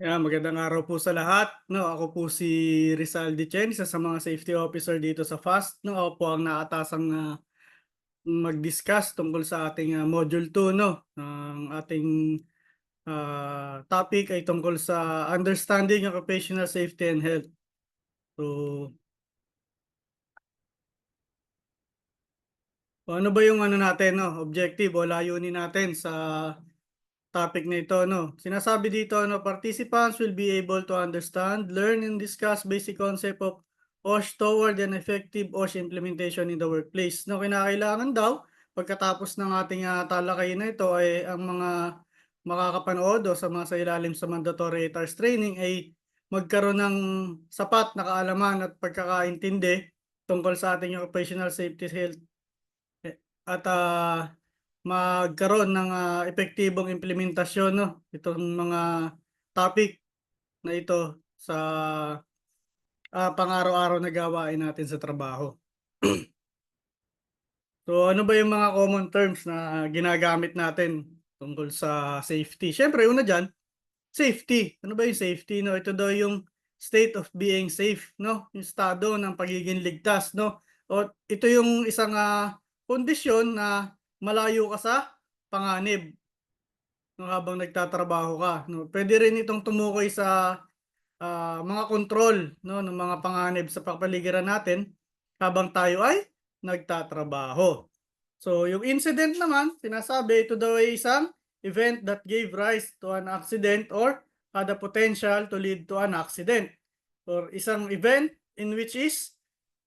Magandang araw po sa lahat. No, ako po si Rizal Dichen, isa sa mga safety officer dito sa FAST. No, ako po ang naatasang mag-discuss tungkol sa ating module 2, no. Ang ating topic ay tungkol sa understanding occupational safety and health. So, ano ba yung natin, no, objective o layunin natin sa topic na ito, no? Sinasabi dito, no, participants will be able to understand, learn, and discuss basic concept of OSH toward an effective OSH implementation in the workplace. No, kinakailangan daw, pagkatapos ng ating talakayin na ito, ay ang mga makakapanood o sa mga sa ilalim sa mandatory ATARS training ay magkaroon ng sapat na kaalaman at pagkakaintindi tungkol sa ating occupational safety health at magkaroon ng epektibong implementasyon, no, itong mga topic na ito sa pang-araw-araw na gawain natin sa trabaho. So ano ba yung mga common terms na ginagamit natin tungkol sa safety? Siyempre una diyan, safety. Ano ba yung safety, no? Ito daw yung state of being safe, no? Yung estado ng pagiging ligtas, no? O ito yung isang kondisyon na malayo ka sa panganib, no, habang nagtatrabaho ka, no. Puwede rin itong tumukoy sa mga kontrol, no, ng mga panganib sa kapaligiran natin habang tayo ay nagtatrabaho. So, yung incident naman, sinasabi ito daw ay isang event that gave rise to an accident or had the potential to lead to an accident, or isang event in which is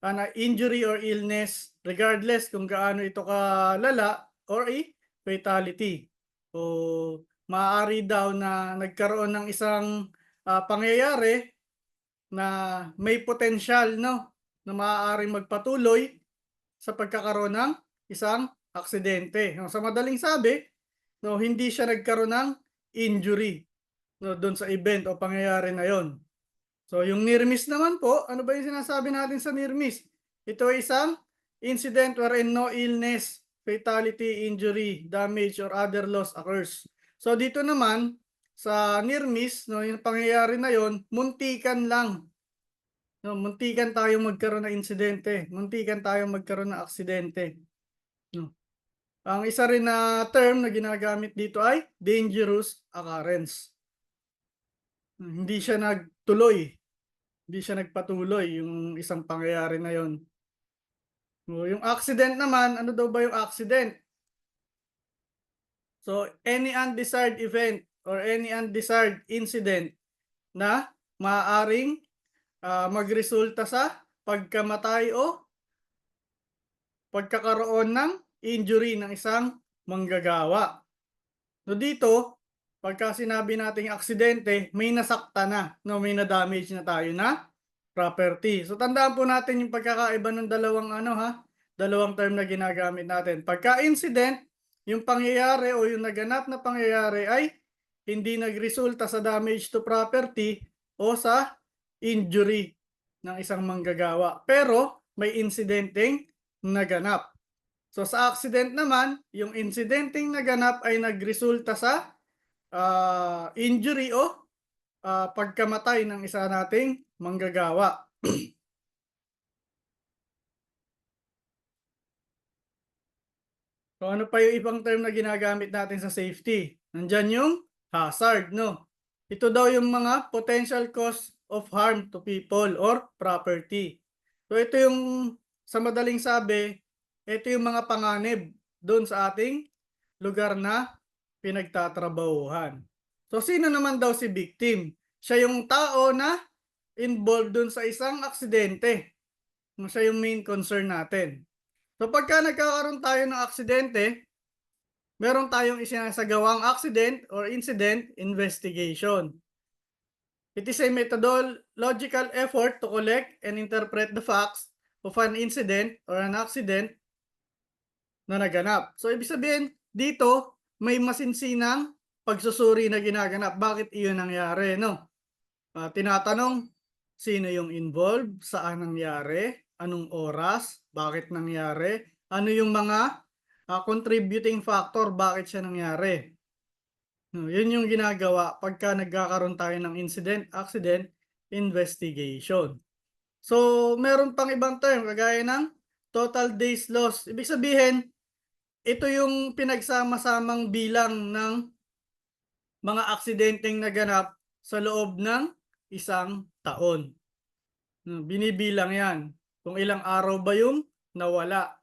an injury or illness regardless kung gaano ito kalala or a fatality. O maaari daw na nagkaroon ng isang pangyayari na may potensyal, no, na maaaring magpatuloy sa pagkakaroon ng isang aksidente. No, sa madaling sabi, no, hindi siya nagkaroon ng injury, no, doon sa event o pangyayari na yon. So yung near miss naman po, ano ba yung sinasabi natin sa near miss? Ito ay isang incident wherein no illness, fatality, injury, damage, or other loss occurs. So dito naman, sa near miss, no, yung pangyayari na yon, muntikan lang. No, muntikan tayong magkaroon ng insidente, muntikan tayong magkaroon ng aksidente. No. Ang isa rin na term na ginagamit dito ay dangerous occurrence. Hindi siya nagtuloy, hindi siya nagpatuloy yung isang pangyayari na yon. So, yung accident naman, ano daw ba yung accident? So, any undesired event or any undesired incident na maaaring magresulta sa pagkamatay o pagkakaroon ng injury ng isang manggagawa. So dito, pagka sinabi nating aksidente, may nasakta na, no, may na-damage na tayo na property. So tandaan po natin yung pagkakaiba ng dalawang term na ginagamit natin. Pagka incident, yung pangyayari o yung naganap na pangyayari ay hindi nagresulta sa damage to property o sa injury ng isang manggagawa. Pero may insidenteng naganap. So sa accident naman, yung insidenteng naganap ay nagresulta sa injury o pagkamatay ng isa nating manggagawa. So ano pa yung ibang term na ginagamit natin sa safety? Nandyan yung hazard, no? Ito daw yung mga potential cause of harm to people or property. So ito yung, sa madaling sabi, ito yung mga panganib doon sa ating lugar na pinagtatrabahuhan. So sino naman daw si victim? Siya yung tao na involved doon sa isang aksidente. Siya yung main concern natin. So pagka nagkakaroon tayo ng aksidente, meron tayong isinasagawang accident or incident investigation. It is a methodological effort to collect and interpret the facts of an incident or an accident na naganap. So ibig sabihin, dito may masinsinang pagsusuri na ginaganap. Bakit iyon nangyari, no? Tinatanong, sino yung involved, saan nangyari, anong oras, bakit nangyari, ano yung mga contributing factor, bakit siya nangyari. Yun yung ginagawa pagka nagkakaroon tayo ng incident, accident, investigation. So, meron pang ibang term kagaya ng total days lost. Ibig sabihin, ito yung pinagsama-samang bilang ng mga aksidenteng naganap sa loob ng isang taon. Binibilang 'yan kung ilang araw ba yung nawala.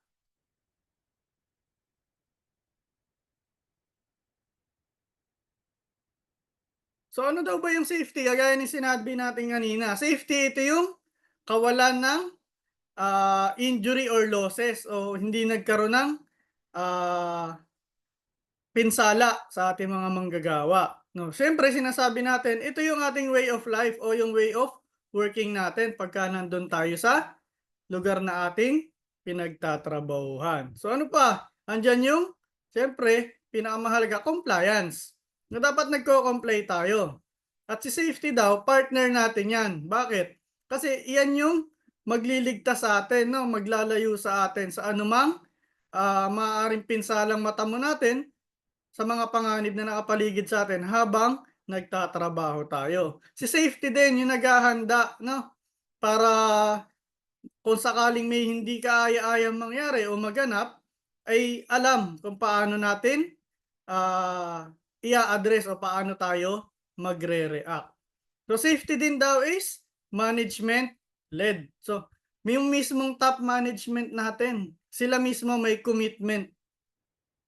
So, ano daw ba yung safety? Kagaya ng sinabi natin kanina, safety ito yung kawalan ng, injury or losses o hindi nagkaroon ng, ah pinsala sa ating mga manggagawa, 'no. Siyempre sinasabi natin ito yung ating way of life o yung way of working natin pagka nandun tayo sa lugar na ating pinagtatrabahuhan. So ano pa, andiyan yung siyempre pinakamahalaga compliance, na dapat nagko-comply tayo. At si safety daw partner natin 'yan. Bakit? Kasi iyan yung magliligtas sa atin 'no, maglalayo sa atin sa anumang, maaaring pinsalang matamo natin sa mga panganib na nakapaligid sa atin habang nagtatrabaho tayo. Si safety din yung naghahanda 'no, para kung sakaling may hindi kaaya-ayang mangyari o maganap, ay alam kung paano natin, ia-address o paano tayo magre-react. So, safety din daw is management led. So, yung mismong top management natin, sila mismo may commitment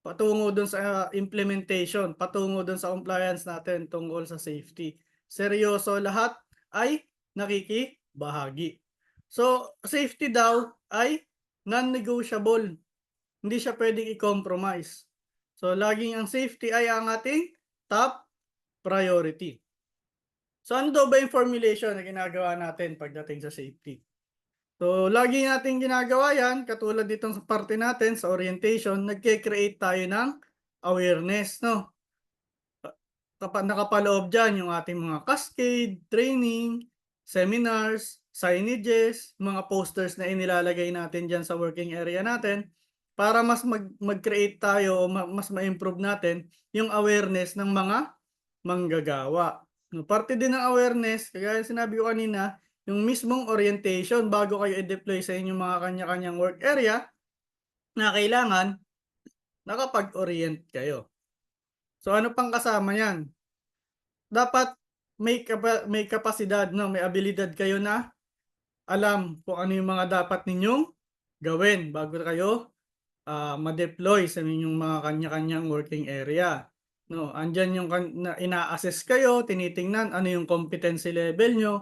patungo dun sa implementation, patungo dun sa compliance natin tungkol sa safety. Seryoso lahat ay nakikibahagi. So, safety daw ay non-negotiable, hindi siya puwedeng i-compromise. So, laging ang safety ay ang ating top priority. So, ano daw ba yung formulation na ginagawa natin pagdating sa safety? So, lagi nating ginagawa 'yan katulad ditong sa parte natin sa orientation, nagke-create tayo ng awareness 'no. Nakapaloob diyan yung ating mga cascade, training, seminars, signages, mga posters na inilalagay natin diyan sa working area natin para mas mag-create tayo o mas ma-improve natin yung awareness ng mga manggagawa. No, parte din ng awareness, kagaya ng sinabi ko kanina, yung mismong orientation bago kayo i-deploy sa inyong mga kanya-kanyang work area na kailangan nakapag-orient kayo. So ano pang kasama yan? Dapat may kapasidad 'no, may abilidad kayo na alam kung ano yung mga dapat ninyong gawin bago kayo, ma-deploy sa inyong mga kanya-kanyang working area, 'no. Andiyan yung na ina-assess kayo, tinitingnan ano yung competency level niyo,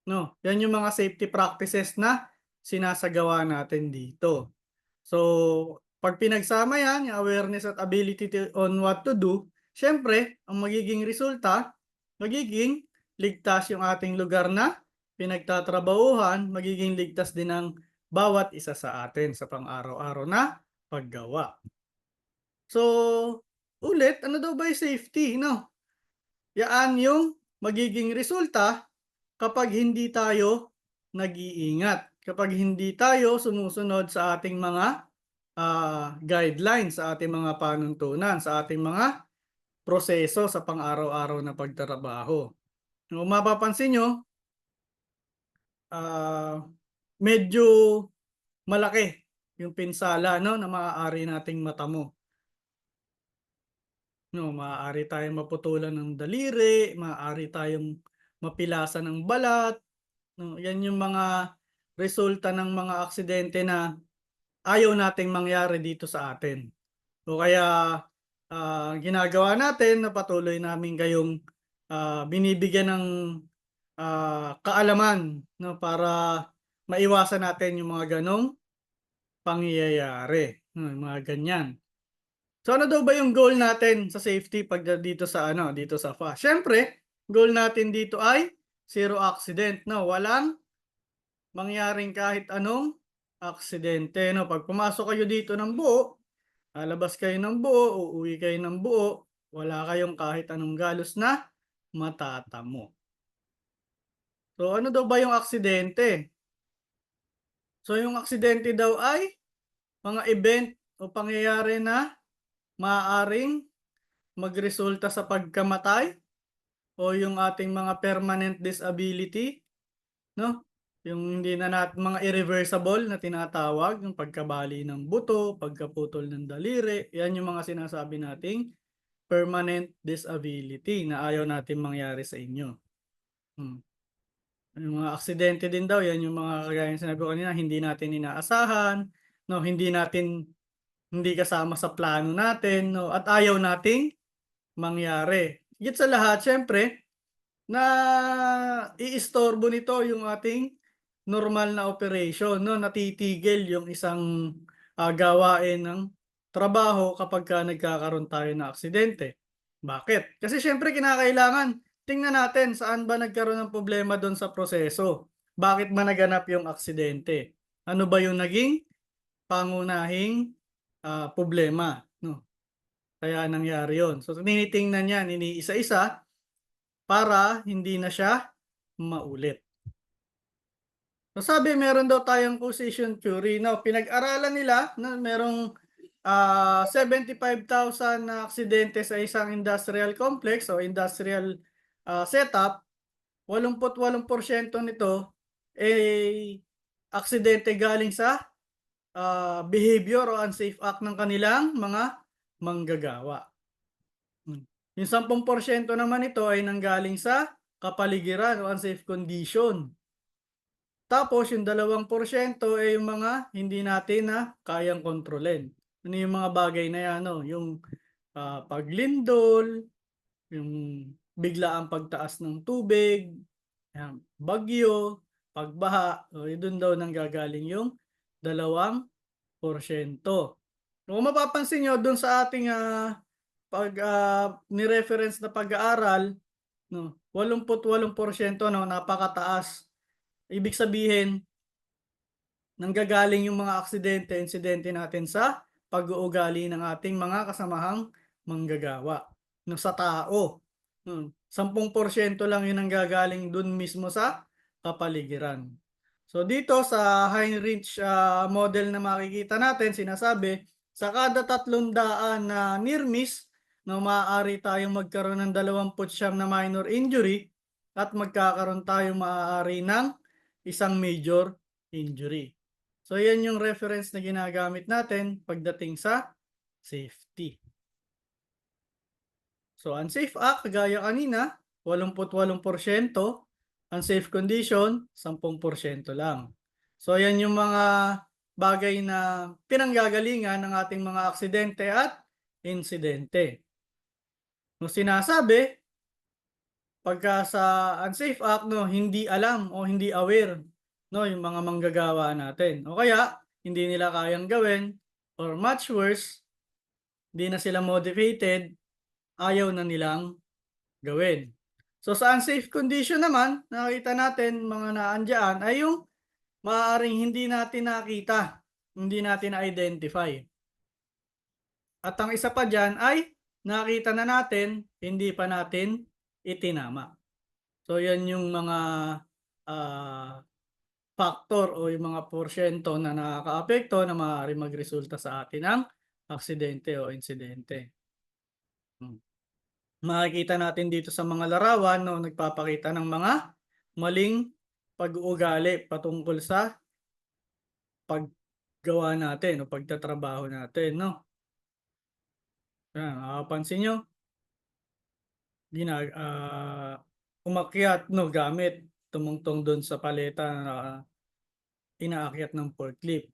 'no. Yan yung mga safety practices na sinasagawa natin dito. So, 'pag pinagsama yan, yung awareness at ability on what to do, siyempre ang magiging resulta, magiging ligtas yung ating lugar na pinagtatrabahuhan, magiging ligtas din ang bawat isa sa atin sa pang-araw-araw na paggawa. So, ulit, ano daw ba yung safety 'no? Yaan yung magiging resulta kapag hindi tayo nag-iingat, kapag hindi tayo sumusunod sa ating mga guidelines, sa ating mga panuntunan, sa ating mga proseso sa pang-araw-araw na pagtatrabaho. Kung mapapansin niyo, ah, medyo malaki yung pinsala 'no, na maaari nating matamo, 'no. Maaari tayong maputulan ng daliri, maaari tayong mapilasan ng balat, 'no. Yan yung mga resulta ng mga aksidente na ayaw nating mangyari dito sa atin. O kaya, ginagawa natin na patuloy namin kayong, binibigyan ng, kaalaman 'no, para maiwasan natin yung mga gano'ng pangyayari, yung mga ganyan. So, ano daw ba yung goal natin sa safety dito sa ano, dito sa FA? Siyempre, goal natin dito ay zero accident 'no, walang mangyaring kahit anong aksidente 'no. 'Pag pumasok kayo dito ng buo, lalabas kayo ng buo, uuwi kayo ng buo, wala kayong kahit anong galos na matatamo. So, ano daw ba yung aksidente? So, yung aksidente daw ay mga event o pangyayari na maaaring magresulta sa pagkamatay o yung ating mga permanent disability, 'no? Yung hindi na mga irreversible na tinatawag, yung pagkabali ng buto, pagkaputol ng daliri, yan yung mga sinasabi nating permanent disability na ayaw natin mangyari sa inyo. Hmm. Yung mga aksidente din daw, yan yung mga kagaya ng sinabi ko kanina, hindi natin inaasahan, 'no, hindi kasama sa plano natin, 'no, at ayaw nating mangyari. Higit sa lahat siyempre naiistorbo nito yung ating normal na operation, 'no, natitigil yung isang, gawain ng trabaho kapagka nagkakaroon tayo ng aksidente. Bakit? Kasi siyempre kinakailangan tingnan natin saan ba nagkaroon ng problema dun sa proseso. Bakit ba naganap yung aksidente? Ano ba yung naging pangunahing, problema, 'no, kaya nangyari yun. So tinitingnan yan iniisa-isa para hindi na siya maulit. So sabi meron daw tayong causation theory. Now, pinag-aralan nila na merong 75,000 na aksidente sa isang industrial complex o industrial setup. 88% nito aksidente galing sa behavior o unsafe act ng kanilang mga manggagawa. Yung 10% naman ito ay nanggaling sa kapaligiran o unsafe condition. Tapos yung 2% ay yung mga hindi natin na kayang kontrolin. Ano yung mga bagay na yan, no? Yung paglindol, yung biglaang pagtaas ng tubig, yan, bagyo, pagbaha, o doon daw nanggagaling yung 2%. Kung mapapansin nyo doon sa ating ni-reference na pag-aaral, no, 88%, no, napakataas. Ibig sabihin, nanggagaling yung mga aksidente, insidente natin sa pag-uugali ng ating mga kasamahang manggagawa, no, sa tao. 10% lang yung nanggagaling dun mismo sa kapaligiran. So dito sa Heinrich model na makikita natin, sinasabi, sa kada 300 na near miss, no, maaari tayong magkaroon ng 29 na minor injury at magkakaroon tayong maaari ng isang major injury. So yan yung reference na ginagamit natin pagdating sa safety. So unsafe act, kagaya kanina, 88%, unsafe condition, 10% lang. So yan yung mga bagay na pinanggagalingan ng ating mga aksidente at insidente. No, sinasabi, pagka sa unsafe act, no, hindi alam o hindi aware, no, yung mga manggagawa natin. O kaya hindi nila kayang gawin, or much worse, hindi na sila motivated, ayaw na nilang gawin. So sa unsafe condition naman, nakita natin mga naandyan ay yung maaaring hindi natin nakita, hindi natin na-identify. At ang isa pa dyan ay nakita na natin, hindi pa natin itinama. So yan yung mga factor o yung mga porsyento na nakakaapekto na maaaring magresulta sa atin ng aksidente o insidente. Makikita natin dito sa mga larawan, no, nagpapakita ng mga maling pag-uugali patungkol sa paggawa natin o pagtatrabaho natin, no. Yan, mapapansin niyo, umakyat, no, gamit, tumungtong dun sa paleta na inaakyat ng forklift.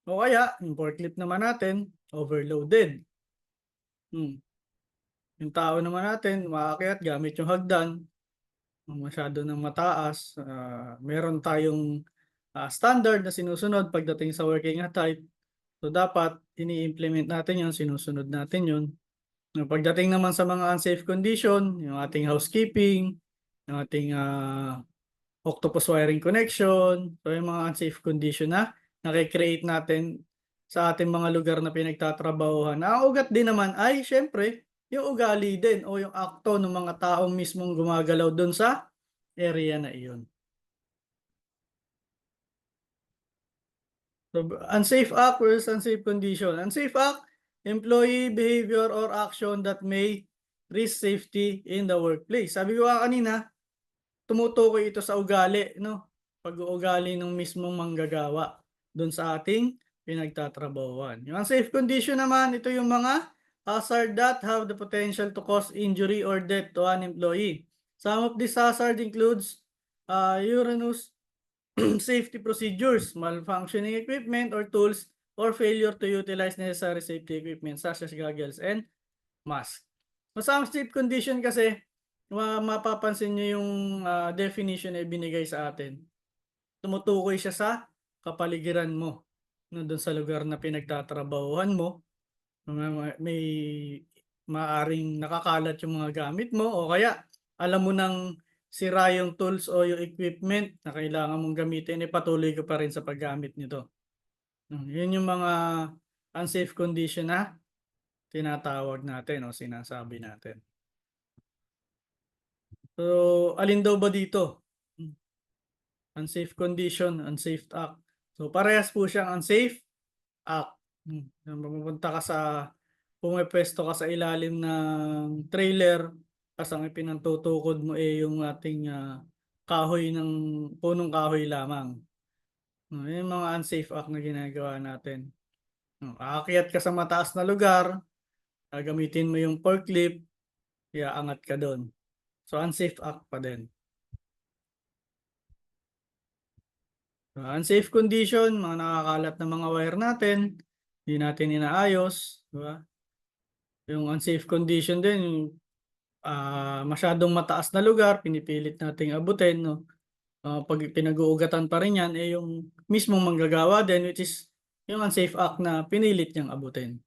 O kaya, yung forklift naman natin, overloaded. Yung tao naman natin, umaakyat gamit yung hagdan, masyado ng mataas. Meron tayong standard na sinusunod pagdating sa working at height. So dapat ini-implement natin yun, sinusunod natin yun. Pagdating naman sa mga unsafe condition, yung ating housekeeping, yung ating octopus wiring connection, so yung mga unsafe condition na nakikreate natin sa ating mga lugar na pinagtatrabahuhan. Ang ugat din naman ay syempre yung ugali din o yung akto ng mga taong mismong gumagalaw doon sa area na iyon. So, unsafe act versus unsafe condition. Unsafe act, employee behavior or action that may risk safety in the workplace. Sabi ko nga kanina, tumutukoy ito sa ugali, no? Pag-uugali ng mismong manggagawa doon sa ating pinagtatrabahuhan. Yung unsafe condition naman, ito yung mga hazard that have the potential to cause injury or death to an employee. Some of these hazard includes uranus safety procedures, malfunctioning equipment or tools, or failure to utilize necessary safety equipment such as goggles and mask. Sa unsafe condition kasi, mapapansin niyo yung definition na ibinigay sa atin. Tumutukoy siya sa kapaligiran mo, no, dun sa lugar na pinagtatrabahuhan mo. May maaring nakakalat yung mga gamit mo o kaya alam mo nang sira yung tools o yung equipment na kailangan mong gamitin, patuloy ka pa rin sa paggamit nito. Yun yung mga unsafe condition na tinatawag natin o sinasabi natin. So, alin daw ba dito? Unsafe condition, unsafe act. So, parehas po siyang unsafe act. Pupunta ka sa, pumepwesto ka sa ilalim ng trailer, tas ang ipinagtutukod mo yung ating kahoy ng punong kahoy lamang. Yung mga unsafe act na ginagawa natin. Aakyat ka sa mataas na lugar, gagamitin mo yung forklift, iaangat ka doon. So, unsafe act pa din. Unsafe condition, mga nakakalat na mga wire natin, hindi natin inaayos, di ba? Yung unsafe condition din, masyadong mataas na lugar, pinipilit nating abutin, no? Pag pinag-uugatan pa rin yan, yung mismong manggagawa din, which is yung unsafe act na pinilit niyang abutin.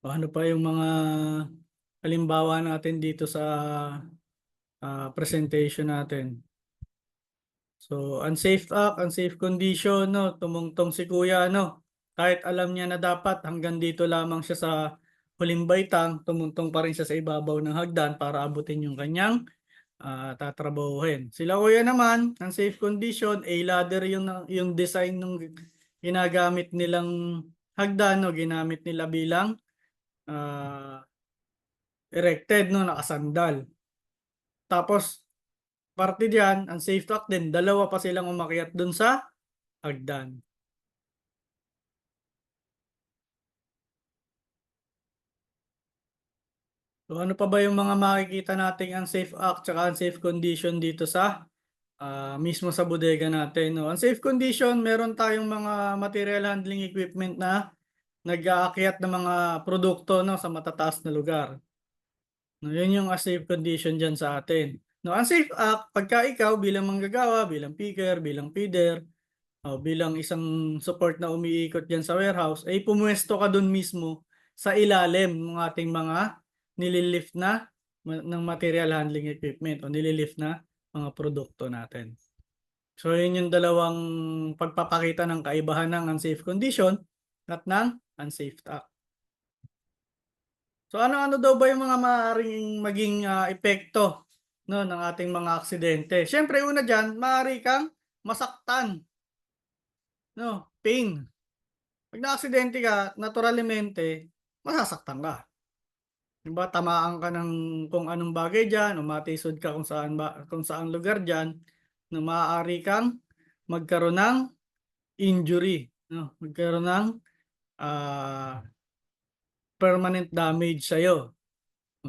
Ano pa yung mga halimbawa natin dito sa presentation natin? So, unsafe act, unsafe condition, no? Tumungtong si kuya, no? Kahit alam niya na dapat hanggang dito lamang siya sa huling baitang, tumuntong pa rin siya sa ibabaw ng hagdan para abutin yung kanyang tatrabahuhin. Sila kuya naman, unsafe condition, ladder yung design ng ginagamit nilang hagdan, no? Ginamit nila bilang erected, no? Nakasandal. Tapos, parte diyan, unsafe act din, dalawa pa silang umakyat dun sa hagdan. So ano pa ba yung mga makikita nating unsafe act tsaka unsafe condition dito sa mismo sa bodega natin, no? Unsafe condition, meron tayong mga material handling equipment na nag-aakyat ng mga produkto, no, sa matataas na lugar. No, yun yung unsafe condition diyan sa atin. No, unsafe act, pagka ikaw bilang manggagawa, bilang picker, bilang feeder, bilang isang support na umiikot diyan sa warehouse, ay pumuwesto ka dun mismo sa ilalim ng ating mga nililift na ng material handling equipment o nililift na mga produkto natin. So, yun yung dalawang pagpapakita ng kaibahan ng unsafe condition at ng unsafe act. So, ano-ano daw ba yung mga maaaring maging epekto, no, ng ating mga aksidente? Siyempre, una dyan, maaari kang masaktan, no, pain. Pag na-aksidente ka, naturalmente, masasaktan ka. Diba, tamaan ka ng kung anong bagay diyan o matisod ka kung saan lugar diyan na maaari kang magkaroon ng injury, no? Magkaroon ng ah, permanent damage sa iyo.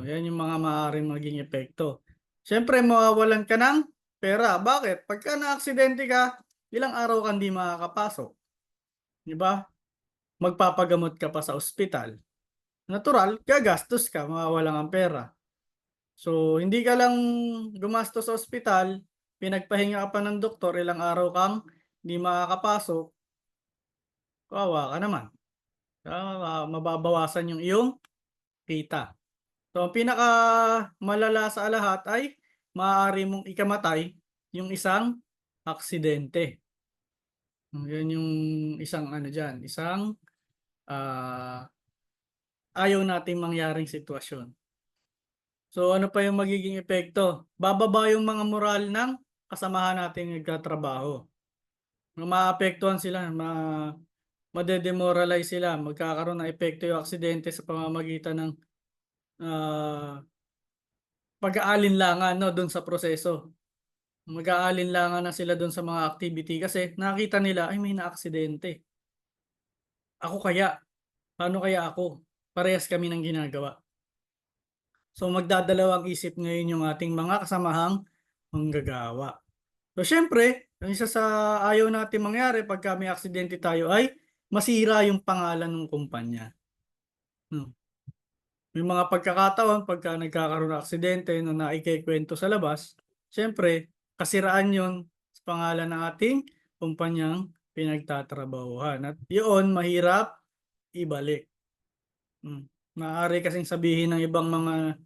Yan yung mga maaaring maging epekto. Siyempre, mawawalan ka ng pera. Bakit? Pagka na-aksidente ka, ilang araw kang di makakapasok. Di ba? Magpapagamot ka pa sa ospital. Natural, gagastos ka, mawawalan ang pera. So, hindi ka lang gumastos sa ospital, pinagpahinga ka pa ng doktor, ilang araw kang hindi makakapasok, kawawa ka naman. Mababawasan yung iyong kita. So, ang pinakamalala sa lahat ay maaari mong ikamatay yung isang aksidente. Yan yung isang ano diyan, isang ayaw nating mangyaring sitwasyon. So, ano pa yung magiging epekto? Bababa yung mga moral ng kasamahan nating nagtatrabaho. maapektuhan sila, made-demoralize sila, magkakaroon ng epekto yung aksidente sa pamamagitan ng, ah, pag-aalinlangan 'no, dun sa proseso. Mag-aalinlangan na sila dun sa mga activity kasi nakita nila, "Ay may naaksidente, ako kaya? Paano kaya ako? Parehas kami ng ginagawa." So magdadalawang isip ngayon yung ating mga kasamahang manggagawa. So siyempre, ang isa sa ayaw natin mangyari pagka may aksidente tayo ay masira yung pangalan ng kumpanya, 'no. May mga pagkakataon pagka nagkakaroon ng aksidente na naikukuwento sa labas, siyempre kasiraan yon sa pangalan ng ating kumpanyang pinagtatrabahuhan at yun mahirap ibalik. Maaari kasing sabihin ng ibang mga,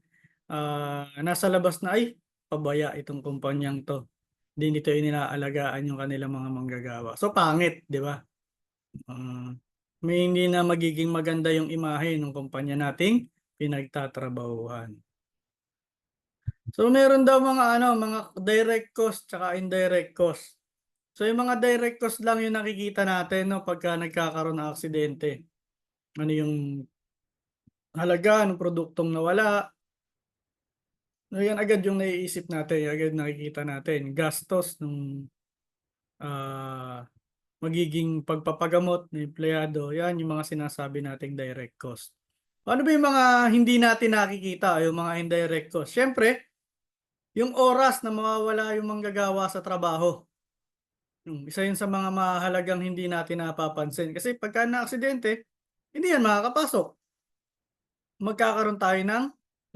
nasa labas na, "Ay, pabaya itong kumpanyang 'to, hindi nito inaalagaan yung kanilang mga manggagawa." So pangit, 'di ba? Ah, may hindi na magiging maganda yung imahe ng kumpanya nating pinagtatrabahuhan. So meron daw mga ano, mga direct cost tsaka indirect cost. So yung mga direct cost lang yung nakikita natin 'no, pagka nagkakaroon ng aksidente. Ano yung halaga ng produktong nawala, no yan agad yung naiisip natin, yan agad nakikita natin. Gastos nung, ah, magiging pagpapagamot ng empleyado, yan yung mga sinasabi nating direct cost. Ano ba yung mga hindi natin nakikita o yung mga indirect cost? Siyempre, yung oras na mawawala yung manggagawa sa trabaho. Isa yun sa mga mahalagang hindi natin napapansin. Kasi pagka naaksidente, hindi yan makakapasok. Magkakaroon tayo ng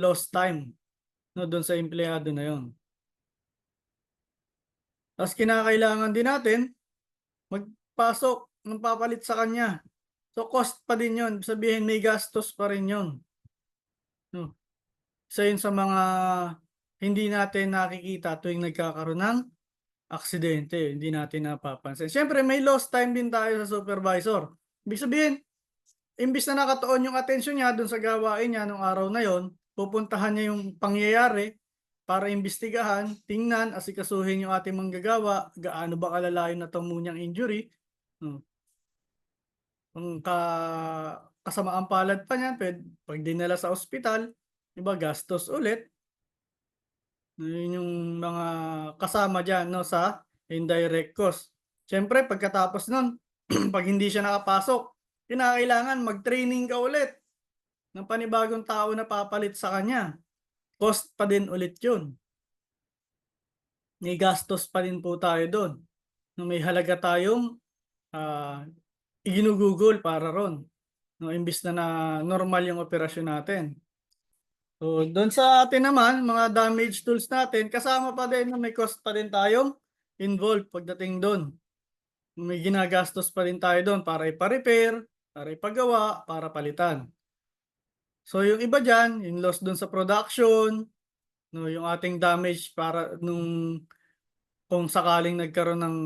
lost time, no, doon sa empleyado na yon. Tapos kinakailangan din natin magpasok ng papalit sa kanya. So cost pa din yon. Sabihin may gastos pa rin yon. No? Isa yun sa mga hindi natin nakikita tuwing nagkakaroon ng aksidente, hindi natin napapansin. Siyempre may lost time din tayo sa supervisor. Ibig sabihin, imbis na nakatuon yung atensyon niya dun sa gawain niya nung araw na yon, pupuntahan niya yung pangyayari para imbestigahan, tingnan, asikasuhin yung ating manggagawa, gaano ba kalala yung natamo niyang injury. Hmm. Kung kasamaang palad pa niyan, 'pag dinala sa ospital, 'di ba gastos ulit. Yun yung mga kasama diyan 'no, sa indirect cost. Siyempre pagkatapos nun, 'pag hindi siya nakapasok, kinakailangan mag-training ka ulit ng panibagong tao na papalit sa kanya. Cost pa din ulit yun. May gastos pa din po tayo dun, na may halaga tayong, ah, iginugugol para ron, 'no, imbis na normal yung operasyon natin. So, do'n sa atin naman, mga damage tools natin, kasama pa din na may cost pa din tayong involved pagdating do'n. May ginagastos pa rin tayo do'n para ipa-repair, para ipagawa, para palitan. So, yung iba diyan, yung loss do'n sa production, 'no, yung ating damage para nung kung sakaling nagkaroon ng,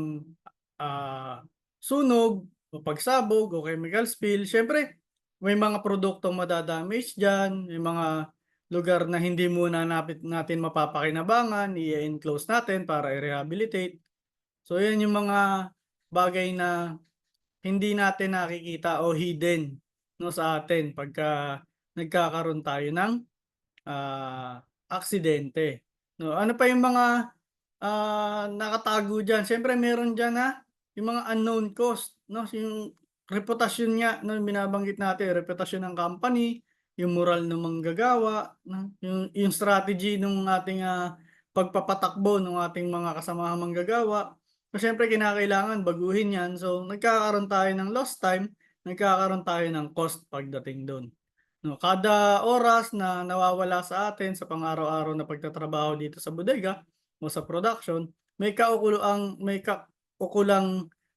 sunog o pagsabog o chemical spill, siyempre may mga produktong mada-damage diyan, may mga lugar na hindi muna natin mapapakinabangan, i-e-enclose natin para i-rehabilitate. So 'yan yung mga bagay na hindi natin nakikita o hidden 'no, sa atin pagka nagkakaroon tayo ng, aksidente 'no. Ano pa yung mga nakatago diyan, siyempre meron diyan na yung mga unknown cost 'no, yung reputasyon nga 'no, yung binabanggit natin, reputasyon ng company, yung moral ng manggagawa 'no, yung strategy nung ating, pagpapatakbo nung ating mga kasamahang manggagawa. So siyempre kinakailangan baguhin 'yan, so nagkakaroon tayo ng lost time, nagkakaroon tayo ng cost pagdating dun 'no. Kada oras na nawawala sa atin sa pang-araw-araw na pagtatrabaho dito sa bodega o sa production, may kaukulang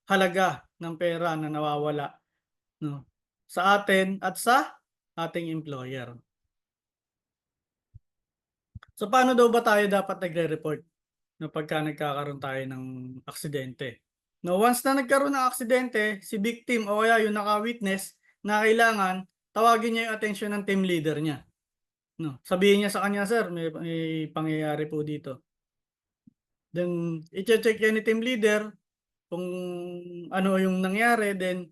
halaga ng pera na nawawala 'no, sa atin at sa ating employer. So, paano daw ba tayo dapat nagre-report 'no, pagka nagkakaroon tayo ng aksidente? No, once na nagkaroon ng aksidente, si victim o kaya yung naka-witness na kailangan tawagin niya yung atensyon ng team leader niya 'no. Sabihin niya sa kanya, "Sir, may pangyayari po dito." Then iche-check yan ni team leader kung ano yung nangyari, then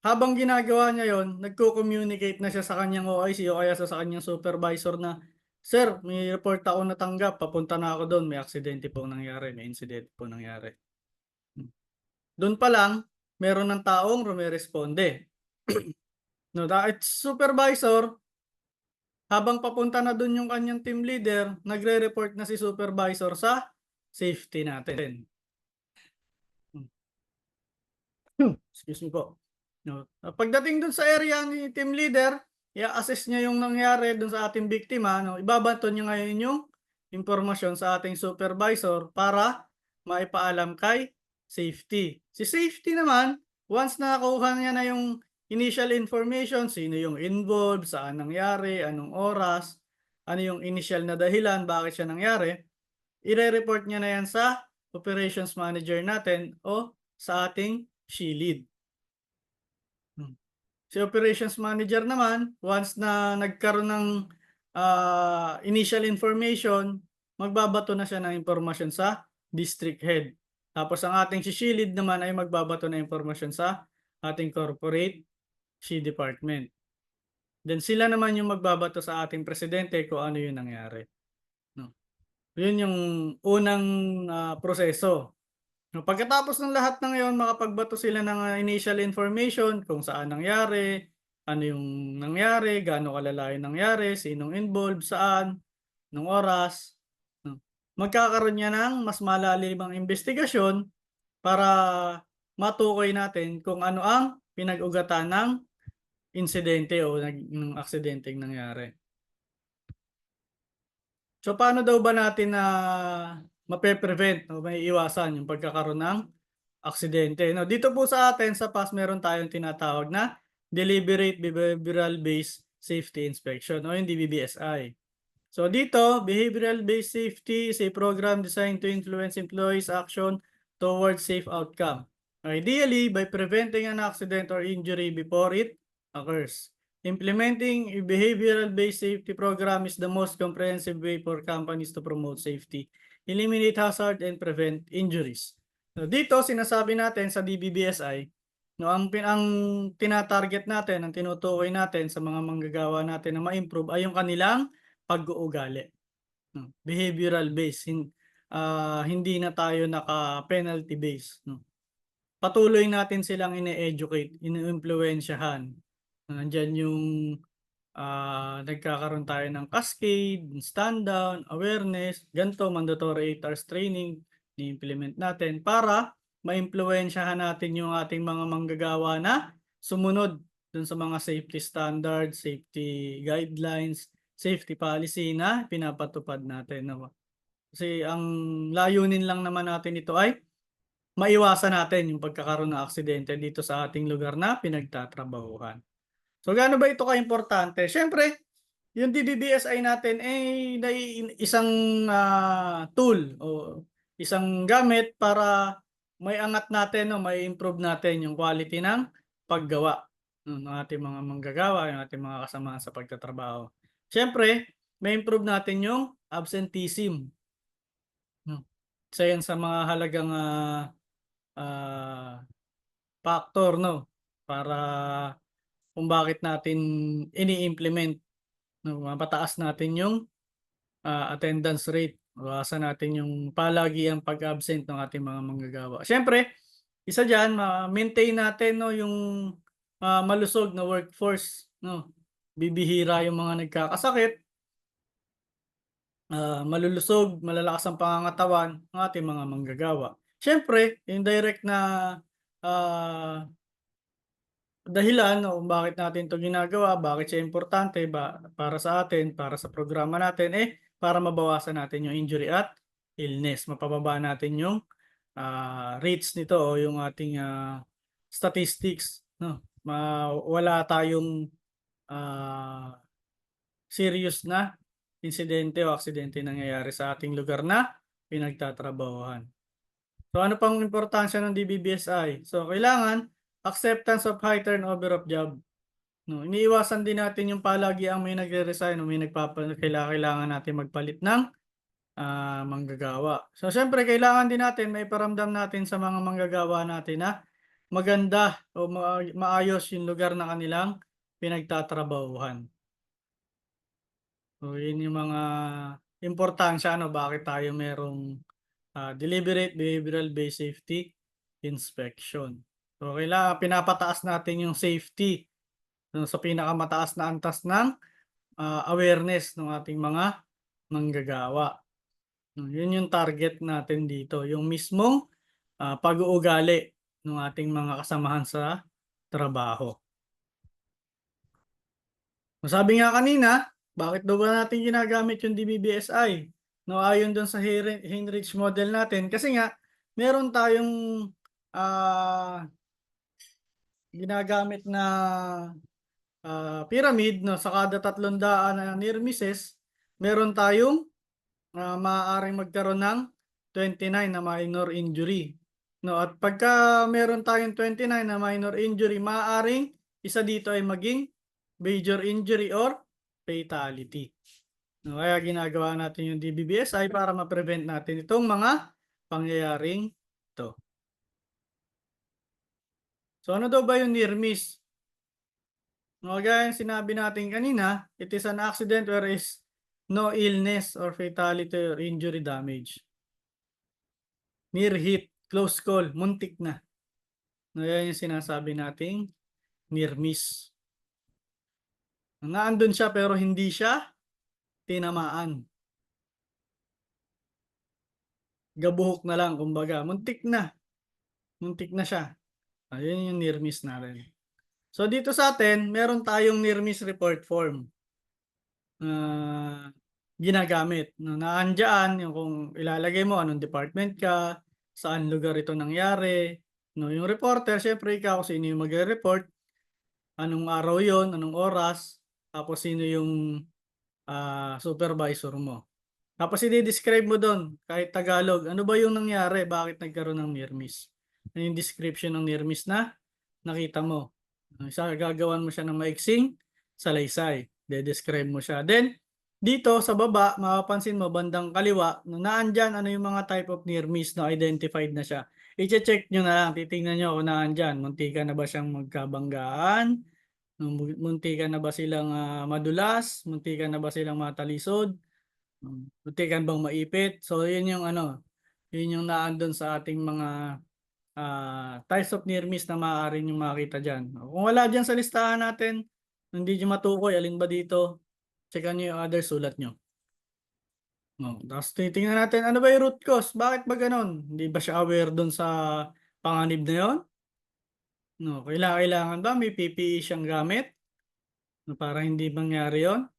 habang ginagawa niya yon, nagko-communicate na siya sa kanyang OIC o kaya sa kanyang supervisor na, "Sir, may report ako natanggap, papunta na ako dun, may aksidente pong nangyari, may insidente pong nangyari." Hmm. Dun pa lang, meron ng taong rumeresponde. No, dahil supervisor, habang papunta na dun yung kanyang team leader, nagre-report na si supervisor sa safety natin. Excuse me po. No, pagdating dun sa area ni team leader, i-assess niya yung nangyari dun sa ating biktima, no, ibabato niya ngayon yung impormasyon sa ating supervisor para maipaalam kay safety. Si safety naman, once nakuha niya na yung initial information, sino yung involved, saan nangyari, anong oras, ano yung initial na dahilan, bakit siya nangyari, ire-report niya na yan sa operations manager natin o sa ating SHE-Lead. Si operations manager naman, once na nagkaroon ng initial information, magbabato na siya ng impormasyon sa district head. Tapos ang ating si SHE-Lead naman ay magbabato ng impormasyon sa ating corporate SHE department. Then sila naman yung magbabato sa ating presidente kung ano yung nangyari. No? Yun yung unang proseso. No, pagkatapos ng lahat ng yon, makapagbato sila ng initial information kung saan nangyari, ano yung nangyari, gaano kalala yung nangyari, sinong involved, saan, nung oras. No. Magkakaroon niya ng mas malalimang investigasyon para matukoy natin kung ano ang pinag-ugatan ng insidente o ng aksidenteng nangyari. So paano daw ba natin na mape-prevent o maiiwasan yung pagkakaroon ng aksidente, 'no? Dito po sa atin sa PAS meron tayong tinatawag na Deliberate Behavioral Based Safety Inspection o yung DBBSI. So dito, Behavioral Based Safety is a program designed to influence employees' action towards safe outcome. Ideally, by preventing an accident or injury before it occurs. Implementing a behavioral-based safety program is the most comprehensive way for companies to promote safety, eliminate hazard, and prevent injuries. So dito, sinasabi natin sa DBBSI, no, ang tina-target natin, ang tinutukoy natin sa mga manggagawa natin na ma-improve ay yung kanilang pag-uugali. No? Behavioral based, hindi na tayo naka-penalty based. No? Patuloy natin silang ine-educate, iniimpluwensyahan. Nandiyan yung nagkakaroon tayo ng cascade, stand down, awareness, ganito, mandatory 8 hours training, ni-implement natin para maimpluwensyahan natin yung ating mga manggagawa na sumunod dun sa mga safety standards, safety guidelines, safety policy na pinapatupad natin. No? Kasi ang layunin lang naman natin ito ay maiwasan natin yung pagkakaroon ng aksidente dito sa ating lugar na pinagtatrabahuhan. So gaano ba ito kaimportante? Siyempre, yung DBBSI natin ay isang tool o isang gamit para may angat natin o may improve natin yung quality ng paggawa ng ating mga manggagawa, yung ating mga kasamahan sa pagtatrabaho. Siyempre, may improve natin yung absenteeism. No? Isa yan sa mga halagang factor, no, para kung bakit natin ini-implement, no, mapataas natin yung attendance rate, bawasan natin yung palagiang pag-absent ng ating mga manggagawa. Siyempre, isa diyan ma-maintain natin, no, yung malusog na workforce, no. Bibihira yung mga nagkakasakit, malulusog, malalakas ang pangangatawan ng ating mga manggagawa. Siyempre, yung direct na dahilan kung bakit natin 'to ginagawa, bakit siya importante para sa atin, para sa programa natin, para mabawasan natin yung injury at illness. Mapababa natin yung rates nito o yung ating statistics, 'no. Wala tayong serious na insidente o aksidente nangyayari sa ating lugar na pinagtatrabahuhan. So ano pang importansya ng DBBSI? So kailangan acceptance of high turnover of job. No, iniiwasan din natin yung palagiang may nagre-resign o may kailangan natin magpalit ng manggagawa. So siyempre kailangan din natin maiparamdam natin sa mga manggagawa natin na maganda o maayos yung lugar na kanilang pinagtatrabahuhan. So yun yung mga importansya ano, bakit tayo merong, deliberate behavioral based safety inspection. So kailangan pinapataas natin yung safety dun sa pinakamataas na antas ng, awareness ng ating mga manggagawa. Yun yung target natin dito, yung mismong, pag-uugali ng ating mga kasamahan sa trabaho. Sabi nga kanina, bakit daw ba natin ginagamit yung DBBSI? No, ayon dun sa Heinrich model natin kasi nga meron tayong, ah, ginagamit na, pyramid 'no, sa kada 300 na near misses, meron tayong, maaaring magkaroon ng 29 na minor injury, 'no, at pagka meron tayong 29 na minor injury, maaaring isa dito ay maging major injury or fatality. 'No, kaya ginagawa natin yung DBBSI para ma-prevent natin itong mga pangyayaring 'to. So, ano daw ba yung near miss? No, gaya ng sinabi natin kanina, it is an accident where is no illness or fatality or injury damage. Near hit, close call, muntik na. No, yan yung sinasabi nating near miss. Naandun siya pero hindi siya tinamaan. Gabuhok na lang kumbaga, muntik na siya. Ayun yung near miss natin. So dito sa atin, meron tayong near miss report form na ginagamit. No, naandyan yung kung ilalagay mo anong department ka, saan lugar ito nangyari. No, yung reporter, syempre ikaw sino yung magre-report, anong araw yon, anong oras, tapos sino yung supervisor mo. Tapos i-describe mo doon, kahit Tagalog, ano ba yung nangyari, bakit nagkaroon ng near miss. Ano yung description ng near miss na nakita mo. Gagawan mo siya ng maiksing salaysay, de-describe mo siya. Then, dito sa baba, mapapansin mo bandang kaliwa, na naandyan ano yung mga type of near miss na identified na siya. I-check nyo na lang, titingnan nyo kung naandyan. Muntikan na ba siyang magkabanggaan? Muntikan na ba silang madulas? Muntikan na ba silang matalisod? Muntikan bang maipit? So, yun yung ano, yun yung naandun sa ating mga types of near miss na maaari niyong makita dyan. Kung wala dyan sa listahan natin, hindi nyo matukoy, alin ba dito, checkan nyo yung other, sulat nyo. No, tapos titingnan natin, ano ba yung root cause? Bakit ba ganon? Hindi ba siya aware dun sa panganib na yon? No, kailangan ba may PPE siyang gamit? No, para hindi mangyari yon?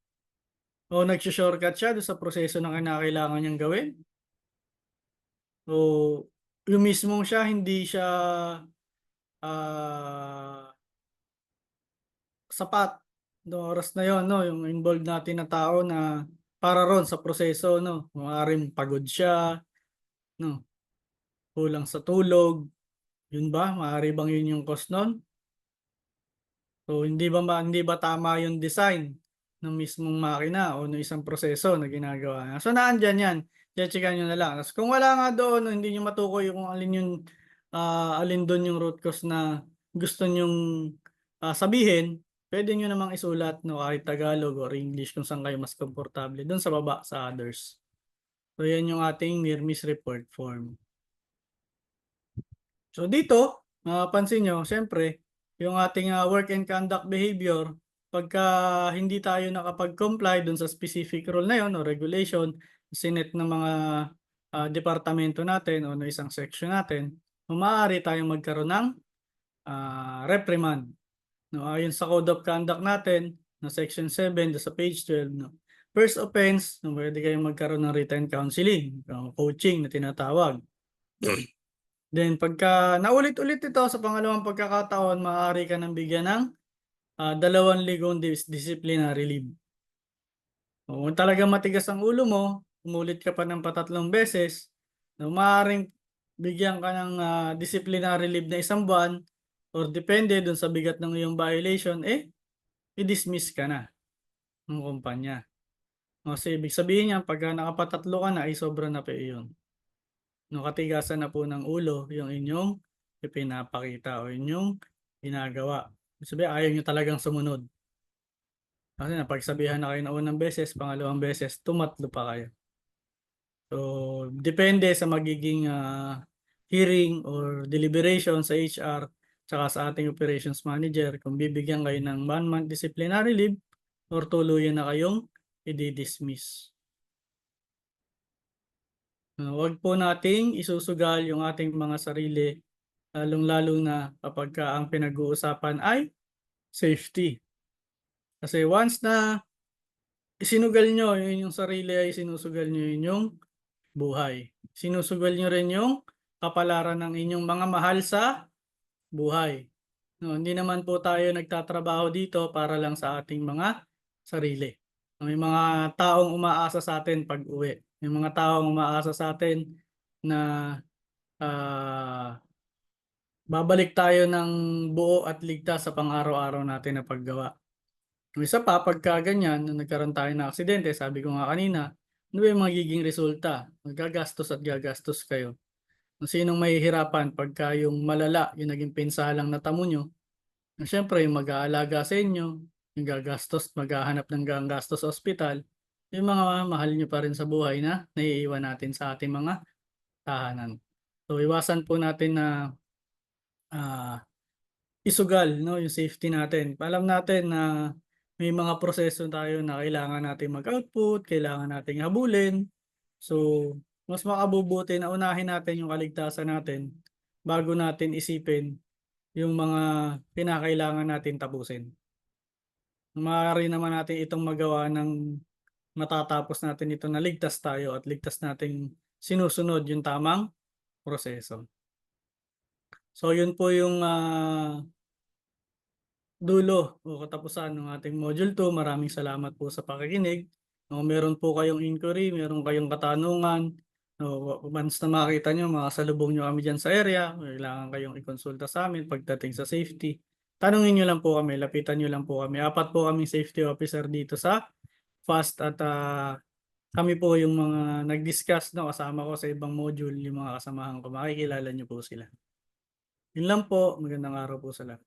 O nag-shortcut siya doon sa proseso na kinakailangan niyang gawin? O yung mismong siya, hindi siya ah sapat no oras na yon 'no, yung involved natin na tao na para ron sa proseso 'no. Maaaring pagod siya 'no, kulang sa tulog, yun ba, maaari bang yun yung cause nun? So hindi ba tama yung design ng mismong makina o ng isang proseso na ginagawa niya. So naandiyan yan, che-checkan niyo na lang. Ta's kung wala nga doon o hindi niyo matukoy kung alin yung, alin dun yung root cause na gusto niyong, sabihin, puwede niyo namang isulat 'no, kahit Tagalog or English kung saan kayo mas komportable, dun sa baba sa others. So yan yung ating near miss report form. So dito, mapapansin niyo siyempre yung ating, work and conduct behavior, pagka hindi tayo nakapag-comply dun sa specific rule na yun o regulation, sinet ng mga, departamento natin o ng isang section natin, maaari tayong magkaroon ng, reprimand. No, ayon sa Code of Conduct natin na Section 7 sa page 12 'no. First offense, no, puwede kayong magkaroon ng written counseling o coaching na tinatawag. Then pagka naulit-ulit ito sa pangalawang pagkakataon, maaari ka ng bigyan ng, 2 disciplinary leave. O kung talagang matigas ang ulo mo, umulit ka pa ng patatlong beses, no, maaaring bigyan ka ng, disciplinary leave na 1 buwan or depende dun sa bigat ng iyong violation, i-dismiss ka na ng kumpanya. Kasi ibig sabihin niyan pagka nakapatatlo ka na ay sobra na po iyon. 'No, katigasan na po ng ulo yung inyong ipinapakita o inyong ginagawa. Ibig sabihin ayaw niyo talagang sumunod. Kasi napagsabihan na kayo ng unang beses, pangalawang beses, tumatlo pa kayo. So, depende sa magiging, hearing or deliberation sa HR tsaka sa ating operations manager kung bibigyan kayo ng 1 month disciplinary leave or tuluyan na kayong idi-dismiss. Wag po nating isusugal yung ating mga sarili, lalong-lalo na kapagka ang pinag-uusapan ay safety. Kasi once na isinugal niyo yung inyong sarili ay sinusugal niyo yung inyong buhay. Sinusugal niyo rin yung kapalaran ng inyong mga mahal sa buhay. No, hindi naman po tayo nagtatrabaho dito para lang sa ating mga sarili. May mga taong umaasa sa atin pag-uwi. May mga taong umaasa sa atin na babalik tayo ng buo at ligtas sa pang-araw-araw natin na paggawa. Yung isa pa, pagka ganyan, nung nagkaroon tayo ng aksidente, sabi ko nga kanina, ano ba yung magiging resulta? Gagastos at gagastos kayo. Kung sinong mahihirapan pagka yung malala, yung naging pinsalang natamo nyo, siyempre yung mag-aalaga sa inyo, yung gagastos, maghahanap ng gastos sa ospital, yung mga mahal nyo pa rin sa buhay na naiiwan natin sa ating mga tahanan. So iwasan po natin na isugal 'no, yung safety natin. Alam natin na may mga proseso tayo na kailangan nating mag-output, kailangan nating habulin. So, mas makabubuti na unahin natin yung kaligtasan natin bago natin isipin yung mga kinakailangan natin tapusin. Maaari naman natin itong magawa ng matatapos natin ito na ligtas tayo at ligtas nating sinusunod yung tamang proseso. So, yun po yung, dulo o katapusan ng ating Module 2. Maraming salamat po sa pakikinig. Kung meron po kayong inquiry, meron kayong katanungan, once na makita nyo, makasalubong nyo kami dyan sa area, kailangan kayong ikonsulta sa amin pagdating sa safety. Tanungin nyo lang po kami, lapitan nyo lang po kami. 4 po kaming safety officer dito sa FAST at kami po yung mga nag-discuss, no, kasama ko sa ibang module, yung mga kasamahan ko, makikilala nyo po sila. Yun lang po, magandang araw po sa lahat.